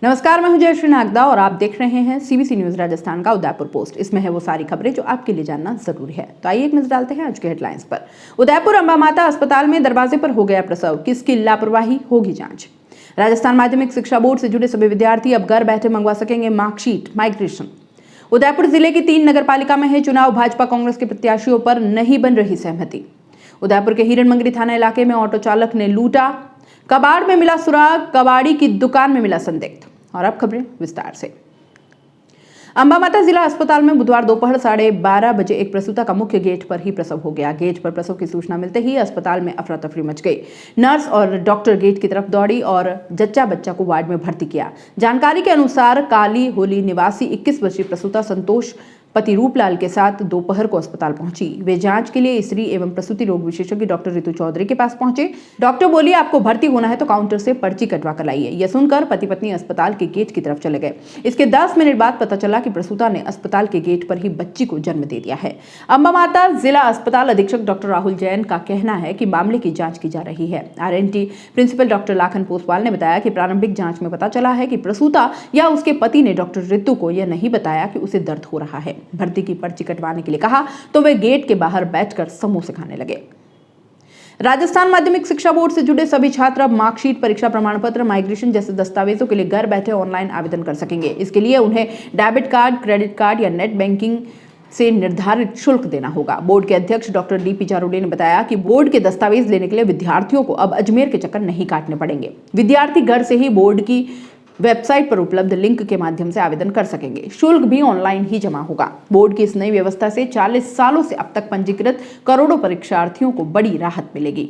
नमस्कार, मैं हूं जयश्री नागदा और आप देख रहे हैं सीबीसी न्यूज राजस्थान का उदयपुर पोस्ट। इसमें है वो सारी खबरें जो आपके लिए जानना जरूरी है। तो आइए एक नजर डालते हैं आज के हेडलाइंस पर। उदयपुर अंबा माता अस्पताल में दरवाजे पर हो गया प्रसव, किसकी लापरवाही, होगी जांच। राजस्थान माध्यमिक शिक्षा बोर्ड से जुड़े सभी विद्यार्थी अब घर बैठे मंगवा सकेंगे मार्कशीट माइग्रेशन। उदयपुर जिले की 3 नगरपालिका में है चुनाव, भाजपा कांग्रेस के प्रत्याशियों पर नहीं बन रही सहमति। उदयपुर के हिरणमंगरी थाना इलाके में ऑटो चालक ने लूटा, कबाड़ में मिला सुराग, कबाड़ी की दुकान में मिला संदिग्ध। और अब खबरें विस्तार से। अंबा माता जिला अस्पताल में बुधवार दोपहर 12:30 बजे एक प्रसूता का मुख्य गेट पर ही प्रसव हो गया। गेट पर प्रसव की सूचना मिलते ही अस्पताल में अफरा तफरी मच गई। नर्स और डॉक्टर गेट की तरफ दौड़ी और जच्चा बच्चा को वार्ड में भर्ती किया। जानकारी के अनुसार काली होली निवासी 21 वर्षीय प्रसूता संतोष पति रूपलाल के साथ दोपहर को अस्पताल पहुंची। वे जांच के लिए स्त्री एवं प्रसूति रोग विशेषज्ञ डॉक्टर रितु चौधरी के पास पहुंचे। डॉक्टर बोली, आपको भर्ती होना है तो काउंटर से पर्ची कटवा कर लाइए। यह सुनकर पति पत्नी अस्पताल के गेट की तरफ चले गए। इसके 10 मिनट बाद पता चला कि प्रसूता ने अस्पताल के गेट पर ही बच्ची को जन्म दे दिया है। अंबा माता जिला अस्पताल अधीक्षक डॉक्टर राहुल जैन का कहना है कि मामले की जांच की जा रही है। RNT principal doctor Lakhan Poswal ने बताया कि प्रारंभिक जांच में पता चला है कि प्रसूता या उसके पति ने डॉक्टर रितु को यह नहीं बताया कि उसे दर्द हो रहा है। भर्ती की पर्ची कटवाने के लिए कहा तो वे गेट के बाहर बैठकर समोसे खाने लगे। राजस्थान माध्यमिक शिक्षा बोर्ड से जुड़े सभी छात्र अब मार्कशीट, परीक्षा प्रमाण पत्र, माइग्रेशन जैसे दस्तावेजों के लिए घर बैठे ऑनलाइन आवेदन कर सकेंगे। इसके लिए उन्हें डेबिट कार्ड, क्रेडिट कार्ड या नेट बैंकिंग से निर्धारित शुल्क देना होगा। बोर्ड के अध्यक्ष डॉक्टर DP जारोडे ने बताया कि बोर्ड के दस्तावेज लेने के लिए विद्यार्थियों को अब अजमेर के चक्कर नहीं काटने पड़ेंगे। विद्यार्थी घर से ही बोर्ड की वेबसाइट पर उपलब्ध लिंक के माध्यम से आवेदन कर सकेंगे। शुल्क भी ऑनलाइन ही जमा होगा। बोर्ड की इस नई व्यवस्था से 40 सालों से अब तक पंजीकृत करोड़ों परीक्षार्थियों को बड़ी राहत मिलेगी।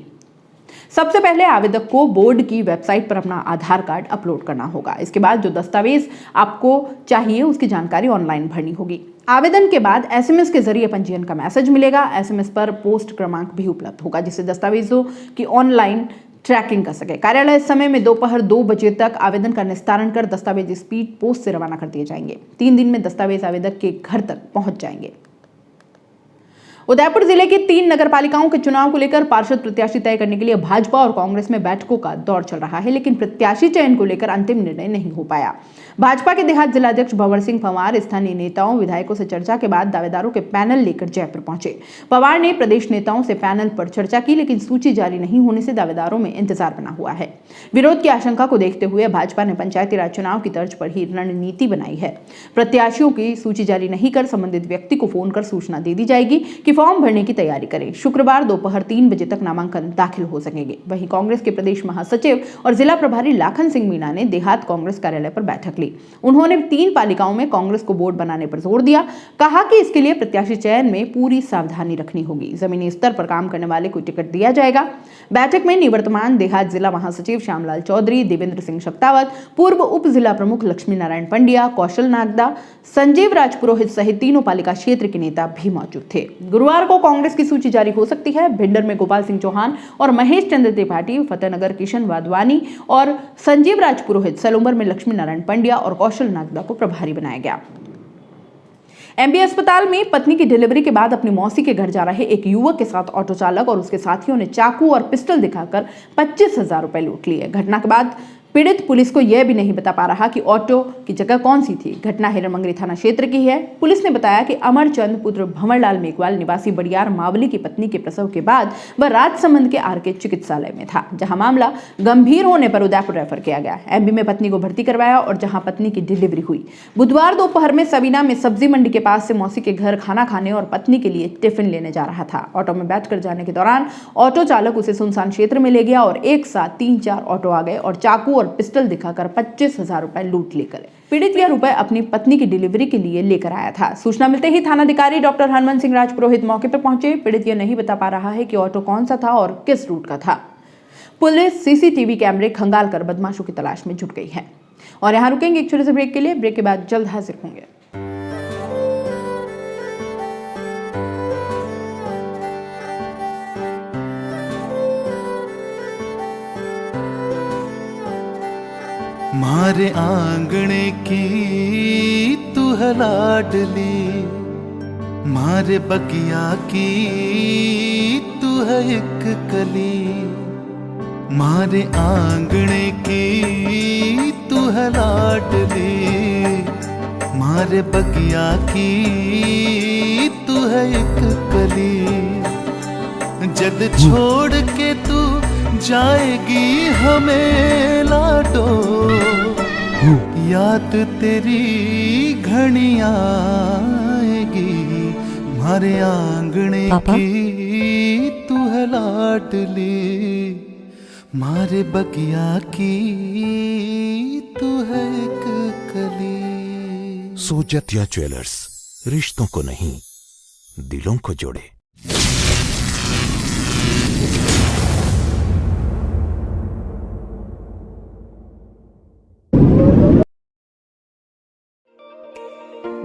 सबसे पहले आवेदक को बोर्ड की वेबसाइट पर अपना आधार कार्ड अपलोड करना होगा। इसके बाद जो दस्तावेज आपको चाहिए उसकी जानकारी ऑनलाइन भरनी होगी। आवेदन के बाद SMS के जरिए पंजीयन का मैसेज मिलेगा। SMS पर पोस्ट क्रमांक भी उपलब्ध होगा जिससे दस्तावेजों की ऑनलाइन ट्रैकिंग कर सके। कार्यालय इस समय में दोपहर 2 बजे तक आवेदन का निस्तारण कर दस्तावेज स्पीड पोस्ट से रवाना कर दिए जाएंगे। 3 दिन में दस्तावेज आवेदक के घर तक पहुंच जाएंगे। उदयपुर जिले की 3 नगरपालिकाओं के चुनाव को लेकर पार्षद प्रत्याशी तय करने के लिए भाजपा और कांग्रेस में बैठकों का दौर चल रहा है, लेकिन प्रत्याशी चयन को लेकर अंतिम निर्णय नहीं हो पाया। भाजपा के देहात जिलाध्यक्ष भंवर सिंह पंवार स्थानीय नेताओं विधायकों से चर्चा के बाद दावेदारों के पैनल लेकर जयपुर पहुंचे। पंवार ने प्रदेश नेताओं से पैनल पर चर्चा की, लेकिन सूची जारी नहीं होने से दावेदारों में इंतजार बना हुआ है। विरोध की आशंका को देखते हुए भाजपा ने पंचायती राज चुनाव की तर्ज पर ही रणनीति बनाई है। प्रत्याशियों की सूची जारी नहीं कर संबंधित व्यक्ति को फोन कर सूचना दे दी जाएगी कि फॉर्म भरने की तैयारी करें। शुक्रवार दोपहर 3 बजे तक नामांकन दाखिल हो सकेंगे। वहीं कांग्रेस के प्रदेश महासचिव और जिला प्रभारी लाखन सिंह मीणा ने देहात कांग्रेस कार्यालय पर बैठक ली। उन्होंने 3 पालिकाओं में कांग्रेस को बोर्ड बनाने पर जोर दिया। कहा कि इसके लिए प्रत्याशी चयन में पूरी सावधानी रखनी होगी। जमीनी स्तर पर काम करने वाले को टिकट दिया जाएगा। बैठक में निवर्तमान देहात जिला महासचिव श्यामलाल चौधरी, देवेंद्र सिंह शक्तावत, पूर्व उप जिला प्रमुख लक्ष्मी नारायण पंड्या, कौशल नागदा, संजीव राज पुरोहित सहित तीनों पालिका क्षेत्र के नेता भी मौजूद थे। गुरुवार को कांग्रेस की सूची जारी हो सकती है। भिंडर में गोपाल सिंह चौहान और महेश चंद्र त्रिपाठी, फतेहनगर किशन वाधवानी और संजीव राज पुरोहित, सलूंबर में लक्ष्मी नारायण पंड्या और कौशल नागदा को प्रभारी बनाया गया। MB अस्पताल में पत्नी की डिलीवरी के बाद अपनी मौसी के घर जा रहे एक युवक के साथ ऑटो चालक और उसके साथियों ने चाकू और पिस्टल दिखाकर 25,000 रुपए लूट लिए। घटना के बाद पीड़ित पुलिस को यह भी नहीं बता पा रहा कि ऑटो की जगह कौन सी थी। घटना हिरणमंगरी थाना क्षेत्र की है। पुलिस ने बताया कि अमरचंद पुत्र भंवरलाल मेघवाल निवासी बड़ियार मावली की पत्नी के प्रसव के बाद वह राजसमंद के RK चिकित्सालय में था, जहां मामला गंभीर होने पर उदयपुर रेफर किया गया। MB में पत्नी को भर्ती करवाया और जहां पत्नी की डिलीवरी हुई। बुधवार दोपहर में सबीना में सब्जी मंडी के पास से मौसी के घर खाना खाने और पत्नी के लिए टिफिन लेने जा रहा था। ऑटो में बैठकर जाने के दौरान ऑटो चालक उसे सुनसान क्षेत्र में ले गया और एक साथ 3-4 ऑटो आ गए और चाकू और पिस्टल दिखाकर 25,000 रुपए लूट लेकर पीड़ित यह रुपए अपनी पत्नी की डिलीवरी के लिए लेकर आया था। सूचना मिलते ही थानाधिकारी डॉक्टर हनुमान सिंह राज पुरोहित मौके पर पहुंचे। पीड़ित यह नहीं बता पा रहा है कि ऑटो कौन सा था और किस रूट का था। पुलिस CCTV कैमरे खंगाल कर बदमाशों की तलाश में जुट गई है। और यहाँ रुकेंगे एक छोटे से ब्रेक के लिए। ब्रेक के बाद जल्द हाजिर होंगे। मारे आंगणे की तू है लाडली, मारे बगिया की तू है एक कली, मारे आंगणे की तू है लाडली, मारे बगिया की तू है एक कली। जद छोड़ के तू जाएगी हमें लाडो, याद तेरी घनी आएगी। मारे आंगणे की तू है लाडली, मारे बगिया की तू है एक कली। सोजतिया ज्वेलर्स, रिश्तों को नहीं दिलों को जोड़े।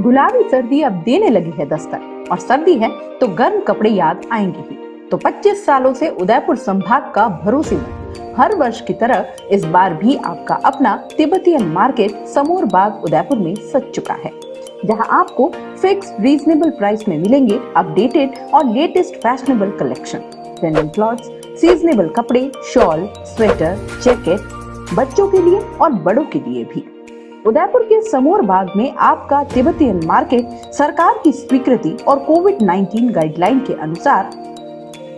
गुलाबी सर्दी अब देने लगी है दस्तक, और सर्दी है तो गर्म कपड़े याद आएंगे ही। तो 25 सालों से उदयपुर संभाग का भरोसेमंद, हर वर्ष की तरह इस बार भी आपका अपना तिब्बतियन मार्केट समोर बाग उदयपुर में सज चुका है, जहां आपको फिक्स रीजनेबल प्राइस में मिलेंगे अपडेटेड और latest fashionable collection, trending clothes, seasonable कपड़े, शॉल, स्वेटर, जैकेट, बच्चों के लिए और बड़ों के लिए भी। उदयपुर के समोर बाग में आपका तिब्बतियन मार्केट सरकार की स्वीकृति और कोविड-19 गाइडलाइन के अनुसार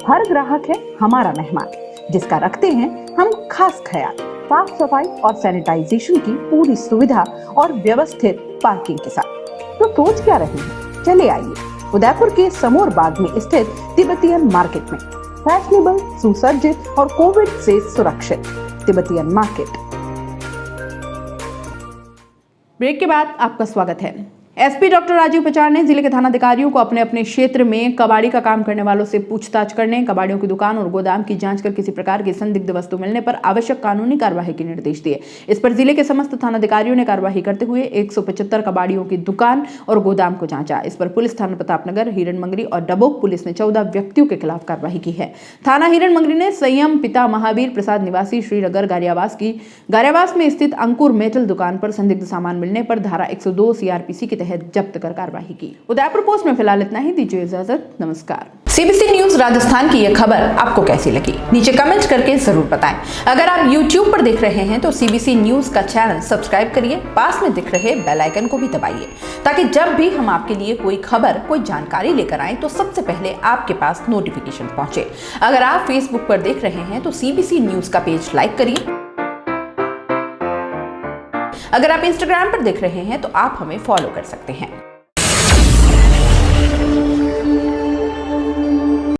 हर ग्राहक है हमारा मेहमान, जिसका रखते हैं हम खास ख्याल। साफ सफाई और सैनिटाइजेशन की पूरी सुविधा और व्यवस्थित पार्किंग के साथ। तो सोच क्या रहे हैं, चले आइए उदयपुर के समोर बाग में स्थित तिब्बतियन मार्केट में। फैशनेबल, सुसज्जित और कोविड से सुरक्षित तिब्बतियन मार्केट। ब्रेक के बाद आपका स्वागत है। एसपी डॉक्टर राजीव पचार ने जिले के थानाधिकारियों को अपने अपने क्षेत्र में कबाड़ी का काम करने वालों से पूछताछ करने, कबाड़ियों की दुकान और गोदाम की जांच कर किसी प्रकार की संदिग्ध वस्तु मिलने पर आवश्यक कानूनी कार्यवाही के निर्देश दिए। इस पर जिले के समस्त थानाधिकारियों ने कार्यवाही करते हुए 175 कबाड़ियों की दुकान और गोदाम को जांचा। इस पर पुलिस थाना प्रतापनगर, हिरणमंगरी और डबोक पुलिस ने 14 व्यक्तियों के खिलाफ कार्रवाई की है। थाना हिरणमंगरी ने संयम पिता महावीर प्रसाद निवासी श्रीनगर गारियावास में स्थित अंकुर मेटल दुकान पर संदिग्ध सामान मिलने पर धारा 102 सीआरपीसी के तहत जब्त कर कार्रवाई की। उदयपुर पोस्ट में फिलहाल इतना ही, दीजिए इजाजत, नमस्कार। सीबीसी न्यूज राजस्थान की यह खबर आपको कैसी लगी, नीचे कमेंट करके जरूर बताएं। अगर आप YouTube पर देख रहे हैं तो सीबीसी न्यूज का चैनल सब्सक्राइब करिए, पास में दिख रहे बेल आइकन को भी दबाइए, ताकि जब भी हम आपके लिए कोई खबर, कोई जानकारी लेकर आए तो सबसे पहले आपके पास नोटिफिकेशन पहुंचे। अगर आप Facebook पर देख रहे हैं तो सीबीसी न्यूज का पेज लाइक करिए। अगर आप इंस्टाग्राम पर देख रहे हैं तो आप हमें फॉलो कर सकते हैं।